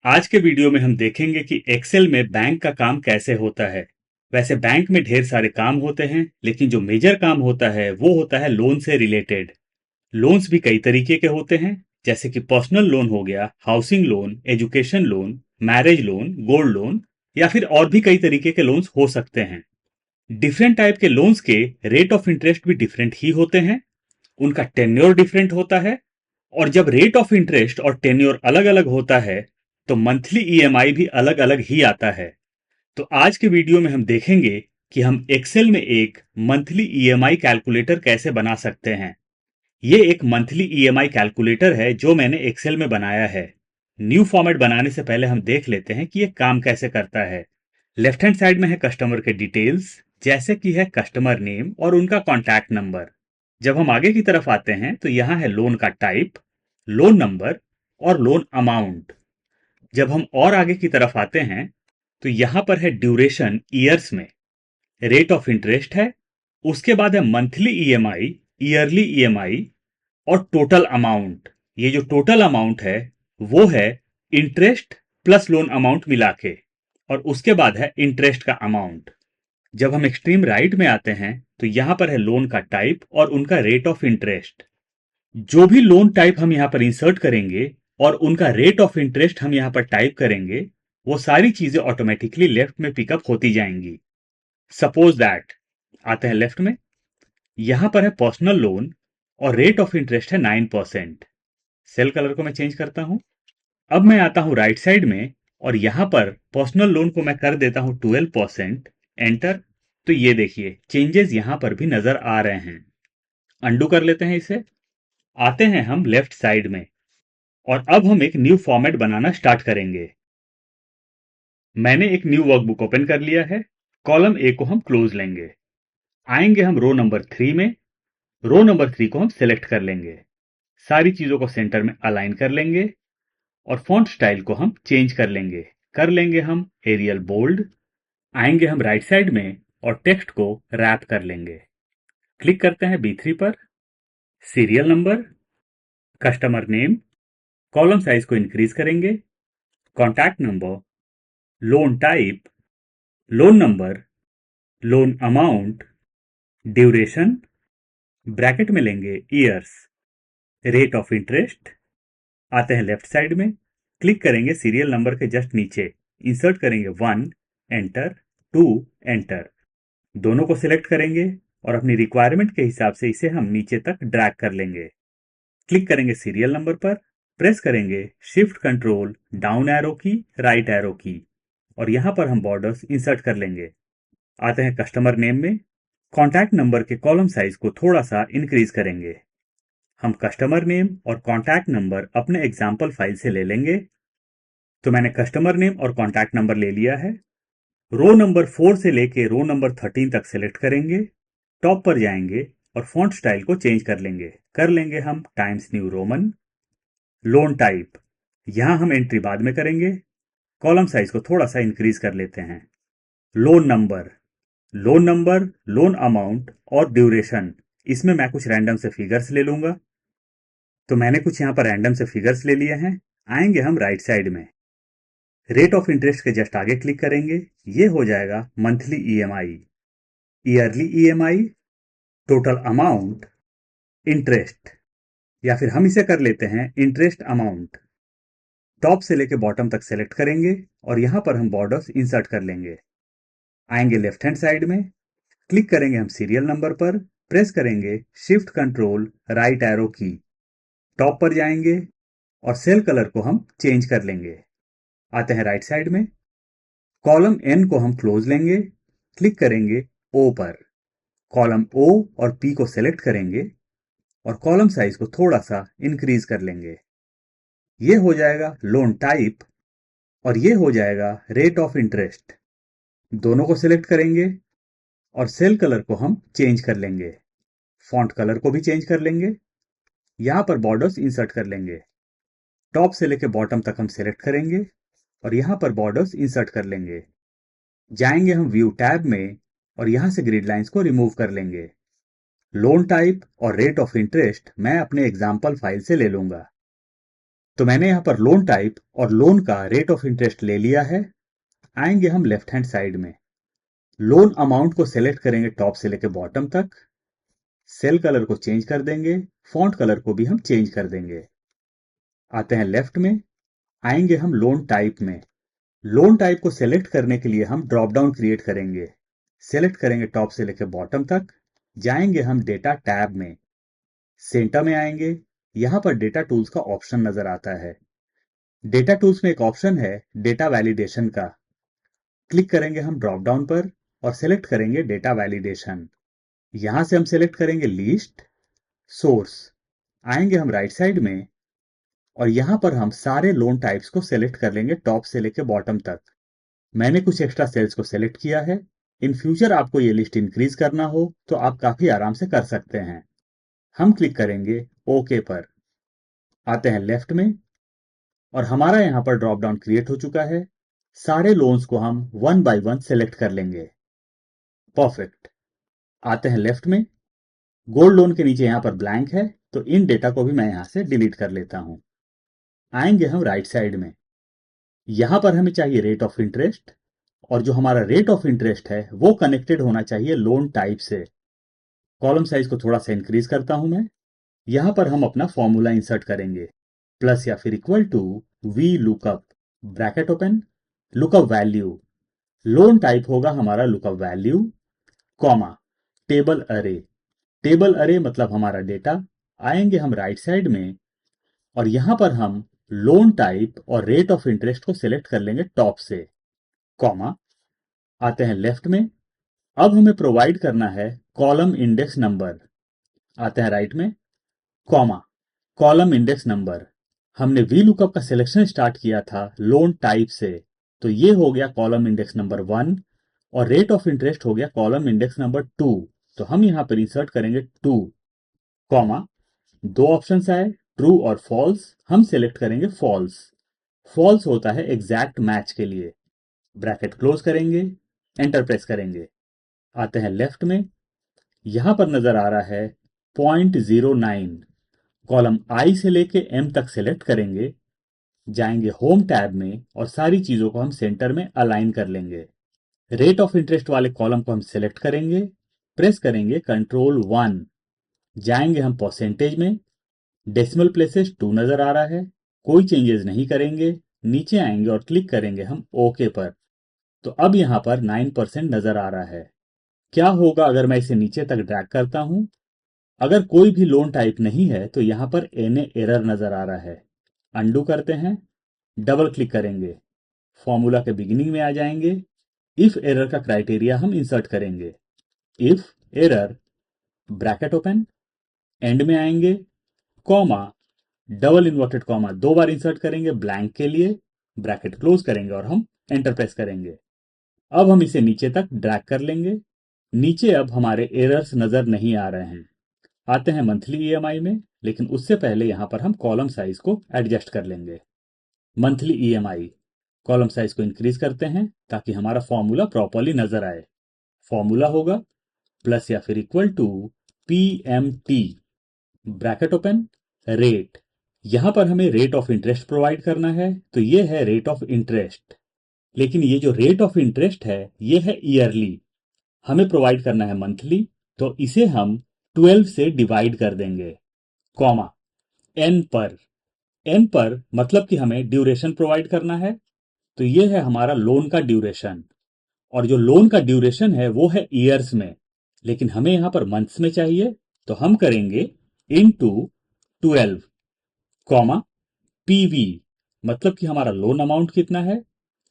आज के वीडियो में हम देखेंगे कि एक्सेल में बैंक का काम कैसे होता है। वैसे बैंक में ढेर सारे काम होते हैं, लेकिन जो मेजर काम होता है वो होता है लोन से रिलेटेड। लोन्स भी कई तरीके के होते हैं, जैसे कि पर्सनल लोन हो गया, housing loan, education loan, marriage loan, gold loan, या फिर और भी कई तरीके के लोन्स हो सकते हैं। डिफरेंट टाइप के लोन्स के रेट ऑफ इंटरेस्ट भी डिफरेंट ही होते हैं, उनका टेन्योर डिफरेंट होता है। और जब रेट ऑफ इंटरेस्ट और टेन्योर अलग अलग होता है, तो मंथली ईएमआई भी अलग अलग ही आता है। तो आज के वीडियो में हम देखेंगे कि हम एक्सेल में एक मंथली ईएमआई कैलकुलेटर कैसे बना सकते हैं। ये एक मंथली ईएमआई कैलकुलेटर है जो मैंने एक्सेल में बनाया है। न्यू फॉर्मेट बनाने से पहले हम देख लेते हैं कि ये काम कैसे करता है। लेफ्ट हैंड साइड में है कस्टमर के डिटेल्स, जैसे कि है कस्टमर नेम और उनका कॉन्टैक्ट नंबर। जब हम आगे की तरफ आते हैं तो यहाँ है लोन का टाइप, लोन नंबर और लोन अमाउंट। जब हम और आगे की तरफ आते हैं तो यहाँ पर है ड्यूरेशन ईयर्स में, रेट ऑफ इंटरेस्ट है, उसके बाद है मंथली ईएमआई, ईयरली ईएमआई और टोटल अमाउंट। ये जो टोटल अमाउंट है वो है इंटरेस्ट प्लस लोन अमाउंट मिला के, और उसके बाद है इंटरेस्ट का अमाउंट। जब हम एक्सट्रीम राइट में आते हैं तो यहाँ पर है लोन का टाइप और उनका रेट ऑफ इंटरेस्ट। जो भी लोन टाइप हम यहाँ पर इंसर्ट करेंगे और उनका रेट ऑफ इंटरेस्ट हम यहाँ पर टाइप करेंगे, वो सारी चीजें ऑटोमेटिकली लेफ्ट में पिकअप होती जाएंगी। सपोज दैट, आते हैं लेफ्ट में, यहां पर है पर्सनल लोन और रेट ऑफ इंटरेस्ट है 9%। सेल कलर को मैं चेंज करता हूं। अब मैं आता हूं राइट साइड में और यहां पर पर्सनल लोन को मैं कर देता हूं 12%। एंटर। तो ये देखिए चेंजेस यहां पर भी नजर आ रहे हैं। अंडू कर लेते हैं इसे। आते हैं हम लेफ्ट साइड में और अब हम एक न्यू फॉर्मेट बनाना स्टार्ट करेंगे। मैंने एक न्यू वर्कबुक ओपन कर लिया है। कॉलम ए को हम क्लोज लेंगे। आएंगे हम रो नंबर 3 में। रो नंबर 3 को हम सिलेक्ट कर लेंगे। सारी चीजों को सेंटर में अलाइन कर लेंगे और फॉन्ट स्टाइल को हम चेंज कर लेंगे हम एरियल बोल्ड। आएंगे हम राइट साइड में और टेक्स्ट को रैप कर लेंगे। क्लिक करते हैं B3 पर। Serial number, customer name, column size को इंक्रीज करेंगे, contact number, loan type, loan number, loan amount, duration, bracket में लेंगे ईयर्स, रेट ऑफ इंटरेस्ट। आते हैं लेफ्ट साइड में, क्लिक करेंगे सीरियल नंबर के जस्ट नीचे, इंसर्ट करेंगे 1, एंटर, 2, एंटर। दोनों को सिलेक्ट करेंगे और अपनी रिक्वायरमेंट के हिसाब से इसे हम नीचे तक ड्रैग कर लेंगे। क्लिक करेंगे सीरियल नंबर पर, प्रेस करेंगे शिफ्ट कंट्रोल डाउन एरो की, राइट एरो की, और यहां पर हम बॉर्डर्स इंसर्ट कर लेंगे। आते हैं कस्टमर नेम में, कॉन्टैक्ट नंबर के कॉलम साइज को थोड़ा सा इंक्रीज करेंगे। हम कस्टमर नेम और कॉन्टैक्ट नंबर अपने एग्जाम्पल फाइल से ले लेंगे। तो मैंने कस्टमर नेम और कॉन्टैक्ट नंबर ले लिया है। रो नंबर 4 से लेके रो नंबर 13 तक सेलेक्ट करेंगे। टॉप पर जाएंगे और फॉन्ट स्टाइल को चेंज कर लेंगे हम times new Roman. Loan type यहां हम एंट्री बाद में करेंगे। कॉलम साइज को थोड़ा सा इंक्रीज कर लेते हैं। Loan number, loan number, loan amount और ड्यूरेशन, इसमें मैं कुछ रैंडम से फिगर्स ले लूंगा। तो मैंने कुछ यहां पर रैंडम से फिगर्स ले लिए हैं। आएंगे हम राइट साइड में, रेट ऑफ इंटरेस्ट के जस्ट आगे क्लिक करेंगे। ये हो जाएगा monthly EMI, yearly EMI, total amount, interest, या फिर हम इसे कर लेते हैं इंटरेस्ट अमाउंट। टॉप से लेके बॉटम तक सेलेक्ट करेंगे और यहां पर हम बॉर्डर्स इंसर्ट कर लेंगे। आएंगे लेफ्ट हैंड साइड में, क्लिक करेंगे हम सीरियल नंबर पर, प्रेस करेंगे शिफ्ट कंट्रोल राइट एरो की। टॉप पर जाएंगे और सेल कलर को हम चेंज कर लेंगे। आते हैं राइट साइड में, कॉलम एन को हम क्लोज लेंगे। क्लिक करेंगे ओ पर। कॉलम ओ और पी को सेलेक्ट करेंगे और कॉलम साइज को थोड़ा सा इंक्रीज कर लेंगे। ये हो जाएगा लोन टाइप और ये हो जाएगा रेट ऑफ इंटरेस्ट। दोनों को सिलेक्ट करेंगे और सेल कलर को हम चेंज कर लेंगे। फॉन्ट कलर को भी चेंज कर लेंगे। यहां पर बॉर्डर्स इंसर्ट कर लेंगे। टॉप से लेकर बॉटम तक हम सिलेक्ट करेंगे और यहां पर बॉर्डर्स इंसर्ट कर लेंगे। जाएंगे हम व्यू टैब में और यहां से ग्रिड लाइंस को रिमूव कर लेंगे। लोन टाइप और रेट ऑफ इंटरेस्ट मैं अपने एग्जाम्पल फाइल से ले लूंगा। तो मैंने यहां पर लोन टाइप और लोन का रेट ऑफ इंटरेस्ट ले लिया है। आएंगे हम लेफ्ट हैंड साइड में, लोन अमाउंट को सेलेक्ट करेंगे टॉप से लेकर बॉटम तक, सेल कलर को चेंज कर देंगे, फॉन्ट कलर को भी हम चेंज कर देंगे। आते हैं लेफ्ट में, आएंगे हम लोन टाइप में। लोन टाइप को सेलेक्ट करने के लिए हम ड्रॉप डाउन क्रिएट करेंगे। सेलेक्ट करेंगे टॉप से लेकर बॉटम तक, जाएंगे हम डेटा टैब में, सेंटर में आएंगे। यहां पर डेटा टूल्स का ऑप्शन नजर आता है। डेटा टूल्स में एक ऑप्शन है डेटा वैलिडेशन का। क्लिक करेंगे हम ड्रॉप डाउन पर और सेलेक्ट करेंगे डेटा वैलिडेशन। यहां से हम सेलेक्ट करेंगे लीस्ट, सोर्स। आएंगे हम राइट साइड में और यहां पर हम सारे लोन टाइप्स को सेलेक्ट कर लेंगे टॉप से लेकर बॉटम तक। मैंने कुछ एक्स्ट्रा सेल्स को सेलेक्ट किया है। इन फ्यूचर आपको ये लिस्ट इंक्रीज करना हो तो आप काफी आराम से कर सकते हैं। हम क्लिक करेंगे ओके पर। आते हैं लेफ्ट में और हमारा यहां पर ड्रॉप डाउन क्रिएट हो चुका है। सारे लोन्स को हम वन बाय वन सेलेक्ट कर लेंगे। परफेक्ट। आते हैं लेफ्ट में, गोल्ड लोन के नीचे यहां पर ब्लैंक है, तो इन डेटा को भी मैं यहां से डिलीट कर लेता हूं। आएंगे हम राइट साइड में, यहां पर हमें चाहिए रेट ऑफ इंटरेस्ट, और जो हमारा रेट ऑफ इंटरेस्ट है वो कनेक्टेड होना चाहिए लोन टाइप से। कॉलम साइज को थोड़ा सा इंक्रीज करता हूं मैं। यहां पर हम अपना फॉर्मूला इंसर्ट करेंगे, प्लस या फिर equal to V lookup, bracket open, lookup value. Loan type होगा हमारा lookup value, comma, table array. Table array मतलब हमारा डेटा। आएंगे हम राइट साइड में और यहां पर हम लोन टाइप और रेट ऑफ इंटरेस्ट को सिलेक्ट कर लेंगे टॉप से, कॉमा। आते हैं लेफ्ट में, अब हमें प्रोवाइड करना है कॉलम इंडेक्स नंबर। आते हैं राइट में, कॉमा, कॉलम इंडेक्स नंबर। हमने वी लुकअप का सिलेक्शन स्टार्ट किया था लोन टाइप से, तो ये हो गया कॉलम इंडेक्स नंबर 1 और रेट ऑफ इंटरेस्ट हो गया कॉलम इंडेक्स नंबर 2। तो हम यहां पर इंसर्ट करेंगे 2, कॉमा, दो ऑप्शंस आए ट्रू और फॉल्स, हम सिलेक्ट करेंगे फॉल्स। फॉल्स होता है एग्जैक्ट मैच के लिए। ब्रैकेट क्लोज करेंगे, एंटर प्रेस करेंगे। आते हैं लेफ्ट में, यहां पर नजर आ रहा है 0.09। कॉलम आई से लेके एम तक सेलेक्ट करेंगे, जाएंगे होम टैब में और सारी चीजों को हम सेंटर में अलाइन कर लेंगे। रेट ऑफ इंटरेस्ट वाले कॉलम को हम सेलेक्ट करेंगे, प्रेस करेंगे कंट्रोल 1। जाएंगे हम परसेंटेज में, डेसिमल प्लेसेस 2 नजर आ रहा है, कोई चेंजेस नहीं करेंगे। नीचे आएंगे और क्लिक करेंगे हम ओके पर। तो अब यहां पर 9% नजर आ रहा है। क्या होगा अगर मैं इसे नीचे तक ड्रैग करता हूं? अगर कोई भी लोन टाइप नहीं है तो यहां पर एनए एरर नजर आ रहा है। अंडू करते हैं, डबल क्लिक करेंगे, फॉर्मूला के बिगिनिंग में आ जाएंगे। इफ एरर का क्राइटेरिया हम इंसर्ट करेंगे, if error, bracket open, and में आएंगे, कॉमा, डबल इन्वर्टेड कॉमा 2 बार इंसर्ट करेंगे ब्लैंक के लिए, ब्रैकेट क्लोज करेंगे और हम एंटर प्रेस करेंगे। अब हम इसे नीचे तक ड्रैग कर लेंगे। नीचे अब हमारे एरर्स नजर नहीं आ रहे हैं। आते हैं मंथली ईएमआई में, लेकिन उससे पहले यहां पर हम कॉलम साइज को एडजस्ट कर लेंगे। मंथली ईएमआई, कॉलम साइज को इंक्रीज करते हैं ताकि हमारा फॉर्मूला प्रॉपरली नजर आए। फॉर्मूला होगा प्लस या फिर equal to PMT, bracket open, rate. यहां पर हमें रेट ऑफ इंटरेस्ट प्रोवाइड करना है, तो ये है रेट ऑफ इंटरेस्ट। लेकिन ये जो रेट ऑफ इंटरेस्ट है ये है ईयरली, हमें प्रोवाइड करना है मंथली, तो इसे हम 12 से डिवाइड कर देंगे, कॉमा, एन पर। एन पर मतलब कि हमें ड्यूरेशन प्रोवाइड करना है, तो ये है हमारा लोन का ड्यूरेशन। और जो लोन का ड्यूरेशन है वो है ईयर्स में, लेकिन हमें यहां पर मंथ्स में चाहिए, तो हम करेंगे इनटू 12, कॉमा, पीवी, मतलब कि हमारा लोन अमाउंट कितना है।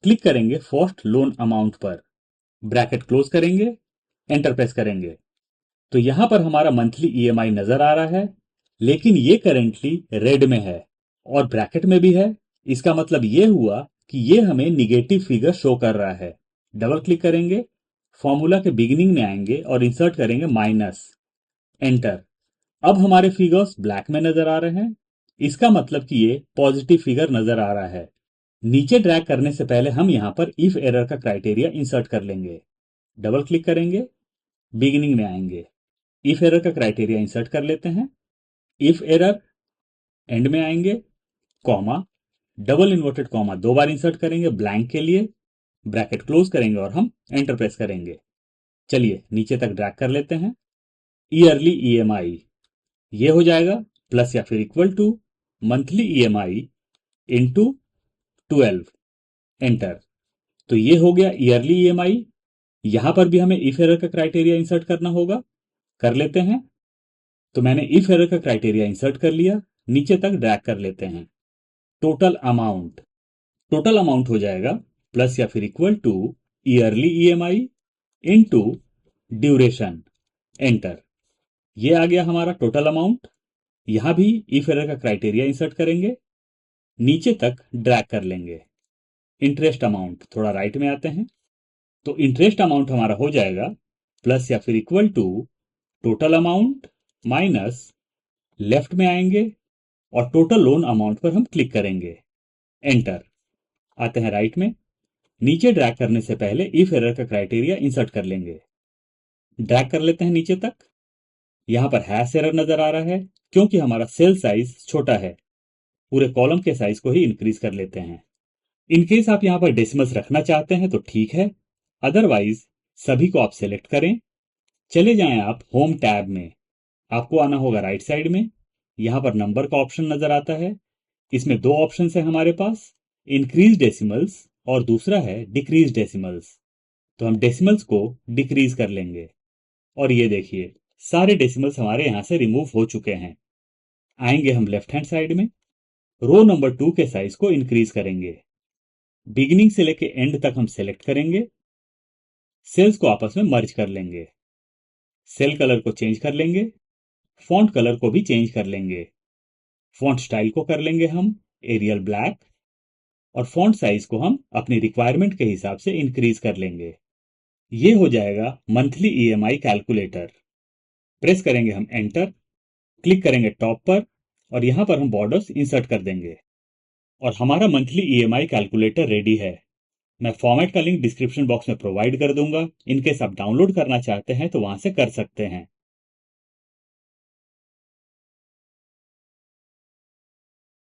क्लिक करेंगे फर्स्ट लोन अमाउंट पर, ब्रैकेट क्लोज करेंगे, एंटर प्रेस करेंगे। तो यहां पर हमारा मंथली ईएमआई नजर आ रहा है, लेकिन ये करेंटली रेड में है और ब्रैकेट में भी है। इसका मतलब ये हुआ कि ये हमें निगेटिव फिगर शो कर रहा है। डबल क्लिक करेंगे, फॉर्मूला के बिगिनिंग में आएंगे और इंसर्ट करेंगे माइनस, एंटर। अब हमारे फिगर्स ब्लैक में नजर आ रहे हैं, इसका मतलब कि ये पॉजिटिव फिगर नजर आ रहा है। नीचे ड्रैग करने से पहले हम यहां पर इफ एरर का क्राइटेरिया इंसर्ट कर लेंगे। डबल क्लिक करेंगे, बिगिनिंग में आएंगे, इफ एरर का क्राइटेरिया इंसर्ट कर लेते हैं, इफ एरर, एंड में आएंगे, कॉमा, डबल इन्वर्टेड कॉमा 2 बार इंसर्ट करेंगे ब्लैंक के लिए, ब्रैकेट क्लोज करेंगे और हम एंटर प्रेस करेंगे। चलिए नीचे तक ड्रैग कर लेते हैं। ईयरली ईएमआई ये हो जाएगा प्लस या फिर equal to monthly EMI into 12, enter. तो ये हो गया ईयरली ईएमआई। यहां पर भी हमें इफ एरर का क्राइटेरिया इंसर्ट करना होगा, कर लेते हैं। तो मैंने इफ एरर का क्राइटेरिया इंसर्ट कर लिया, नीचे तक ड्रैग कर लेते हैं। टोटल अमाउंट, टोटल अमाउंट हो जाएगा प्लस या फिर equal to yearly EMI into duration, enter. ये आ गया हमारा टोटल अमाउंट। यहां भी इफ एरर का क्राइटेरिया इंसर्ट करेंगे, नीचे तक ड्रैग कर लेंगे। इंटरेस्ट अमाउंट थोड़ा राइट में आते हैं, तो इंटरेस्ट अमाउंट हमारा हो जाएगा प्लस या फिर equal to total amount minus, left में आएंगे और टोटल लोन अमाउंट पर हम क्लिक करेंगे, एंटर। आते हैं राइट में, नीचे ड्रैग करने से पहले इफ एरर का क्राइटेरिया इंसर्ट कर लेंगे। ड्रैग कर लेते हैं नीचे तक। यहां पर हैश एरर नजर आ रहा है क्योंकि हमारा सेल साइज छोटा है। पूरे कॉलम के साइज को ही इंक्रीज कर लेते हैं। इनकेस आप यहां पर डेसिमल्स रखना चाहते हैं तो ठीक है, अदरवाइज सभी को आप सेलेक्ट करें। चले जाएं आप होम टैब में, आपको आना होगा राइट साइड में। यहां पर नंबर का ऑप्शन नजर आता है। इसमें दो ऑप्शन है हमारे पास, इंक्रीज डेसिमल्स और दूसरा है डिक्रीज डेसिमल्स। तो हम डेसिमल्स को डिक्रीज कर लेंगे और ये देखिए सारे डेसिमल्स हमारे यहां से रिमूव हो चुके हैं। आएंगे हम लेफ्ट हैंड साइड में, रो नंबर 2 के साइज को इंक्रीज करेंगे। बिगिनिंग से लेके एंड तक हम सेलेक्ट करेंगे, सेल्स को आपस में मर्ज कर लेंगे, सेल कलर को चेंज कर लेंगे, फॉन्ट कलर को भी चेंज कर लेंगे। फॉन्ट स्टाइल को कर लेंगे हम एरियल ब्लैक और फॉन्ट साइज को हम अपनी रिक्वायरमेंट के हिसाब से इंक्रीज कर लेंगे। ये हो जाएगा मंथली ईएमआई कैलकुलेटर। प्रेस करेंगे हम एंटर, क्लिक करेंगे टॉप पर और यहां पर हम बॉर्डर्स इंसर्ट कर देंगे और हमारा मंथली ईएमआई कैलकुलेटर रेडी है। मैं फॉर्मेट का लिंक डिस्क्रिप्शन बॉक्स में प्रोवाइड कर दूंगा। इनकेस आप डाउनलोड करना चाहते हैं तो वहां से कर सकते हैं।